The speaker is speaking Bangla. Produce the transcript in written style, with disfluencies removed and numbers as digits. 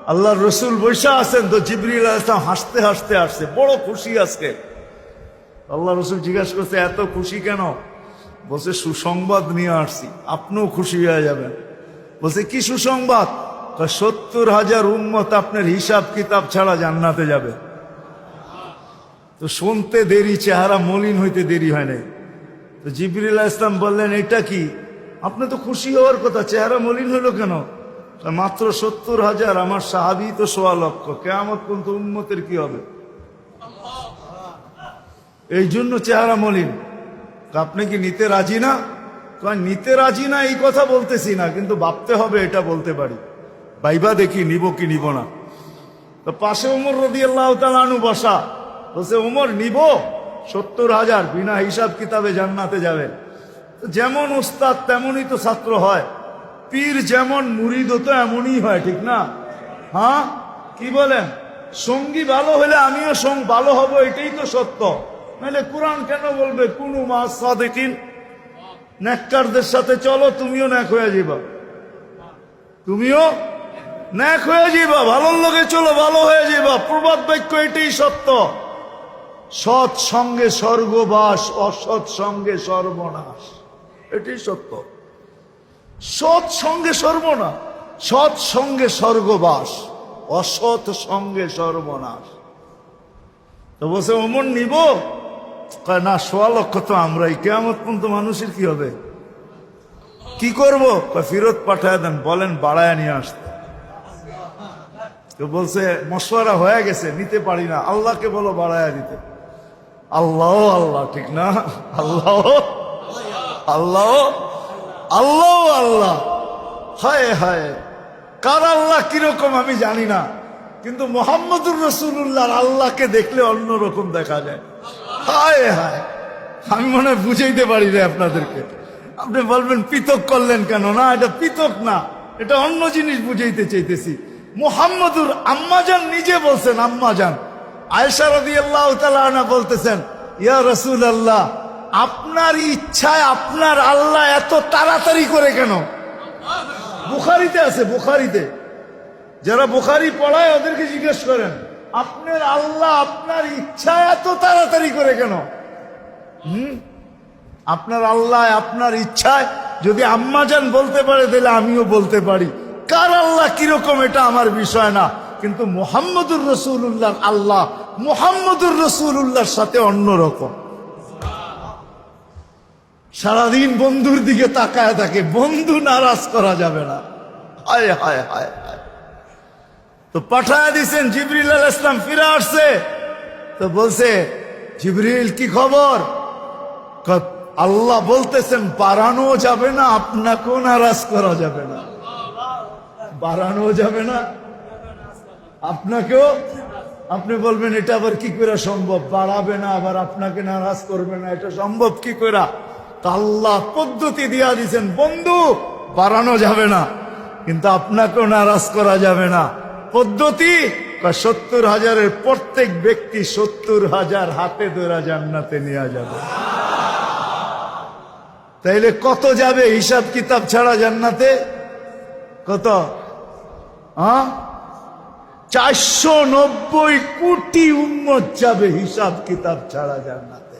আল্লাহর রসুল বৈশা আছেন, তো জিবরিল আলাইহিস সালাম হাসতে হাসতে আসছে, বড় খুশি আজকে। আল্লাহ রসুল জিজ্ঞাসা করছে, এত খুশি কেন? বলছে, সুসংবাদ নিয়ে আসছি, আপনিও খুশি হয়ে যাবেন। বলছে, কি সুসংবাদ? 70,000 উম্মত আপনার হিসাব কিতাব ছাড়া জান্নাতে যাবে। তো শুনতে দেরি, চেহারা মলিন হইতে দেরি হয় নাই। তো জিবরিল আলাইহিস সালাম বললেন, এটা কি? আপনি তো খুশি হওয়ার কথা, চেহারা মলিন হলো কেন? মাত্র 70,000, আমার সাহাবী তো 1.25 লক্ষ, কিয়ামত পর্যন্ত উম্মতের কি হবে? এই জন্য চেহারা মলিন। আপনি কি নিতে রাজি না? নিতে রাজি না এই কথা বলতেছি না, কিন্তু ভাবতে হবে এটা বলতে পারি। ভাইবা দেখি নিব কি নিব না। তো পাশে ওমর রাদিয়াল্লাহু তাআলা আনহু বসা, বলছে, ওমর নিব 70,000, বিনা হিসাব কিতাবে জান্নাতে যাবে। যেমন উস্তাদ তেমনই তো ছাত্র হয়, পীর যেমন মুরিদও তো এমনই হয়, ঠিক না? হ্যাঁ, কি বলেন? সঙ্গী ভালো হলে আমিও ভালো হব, এটাই তো সত্য। নাহলে কোরআন কেন বলবে কুনু মা সাদিকিন? নেককারদের সাথে চলো, তুমিও নেক হয়ে যাবা, তুমিও নেক হয়ে যাবা। ভালোর লোকে চলো, ভালো হয়ে যাবা। প্রবাদ বাক্য এটাই সত্য। সৎ সঙ্গে স্বর্গবাস, অসৎ সঙ্গে সর্বনাশ, এটাই সত্য। সৎ সঙ্গে সর্বনাশ, সৎ সঙ্গে স্বর্গবাস, অসৎ সঙ্গে সর্বনাশ। তো বলছে, ওমর নিব? না, 1.25 লক্ষ তো আমরাই, কিয়ামত পর্যন্ত মানুষের কি হবে? কি করব? ফেরত পাঠায় দেন, বলেন বাড়ায় নিয়ে আসতে। তো বলছে, মশওয়ারা হয়ে গেছে, নিতে পারি না, আল্লাহকে বলো বাড়ায় দিতে। আল্লাহ আল্লাহ, ঠিক না? আল্লাহ আল্লাহ আল্লাহ আল্লাহ, হায় হায়, কার আল্লাহ কিরকম আমি জানি না, কিন্তু মুহাম্মদুর রাসূলুল্লাহর আল্লাহকে দেখলে অন্যরকম দেখা যায়। হায় হায়, আমি মনে হয় বুঝাইতে পারি না আপনাদেরকে। আপনি বলবেন পৃথক করলেন কেন? না, এটা পৃথক না, এটা অন্য জিনিস বুঝাইতে চাইতেছি। মুহাম্মদুর আম্মাজান নিজে বলছেন, আম্মাজান আয়েশা রাদিয়াল্লাহু তাআলা আনহা বলতেছেন, ইয়া রাসূলুল্লাহ, আপনার ইচ্ছায় আপনার আল্লাহ এত তাড়াতাড়ি করে কেন? বুখারীতে আছে, বুখারীতে। যারা বুখারী পড়ায় ওদেরকে জিজ্ঞেস করেন, আপনার আল্লাহ আপনার ইচ্ছায় এত তাড়াতাড়ি করে কেন? আপনার আল্লাহ আপনার ইচ্ছায় যদি আম্মাজান বলতে পারে, তাহলে আমিও বলতে পারি। কার আল্লাহ কিরকম এটা আমার বিষয় না, কিন্তু মুহাম্মদুর রাসূলুল্লাহর আল্লাহ মুহাম্মদুর রাসূলুল্লাহর সাথে অন্যরকম। সারাদিন বন্ধুর দিকে তাকায় থাকে, বন্ধু নারাজ করা যাবে না। হায় হায় হায় হায়। তো পাঠায় দিছেন, জিবরিল আলাইহিস সালাম ফিরে আসছে। তো বলছে, জিবরিল কি খবর? আল্লাহ বলতেছেন, বাড়ানো যাবে না, আপনাকেও নারাজ করা যাবে না। বাড়ানো যাবে না, আপনাকেও। আপনি বলবেন, এটা আবার কি করে সম্ভব? বাড়াবে না আবার আপনাকে নারাজ করবে না, এটা সম্ভব কি করে? আল্লাহ পদ্ধতি দিয়া দিছেন, বন্ধু বাড়ানো যাবে না, কিন্তু আপনাকেও নারাজ করা যাবে না। পদ্ধতি 70,000-এর প্রত্যেক ব্যক্তি 70,000 হাতে ধরা জান্নাতে নিয়ে যাবে। তাইলে কত যাবে হিসাব কিতাব ছাড়া জান্নাতে? কত? 490 কোটি উম্মত যাবে হিসাব কিতাব ছাড়া জান্নাতে।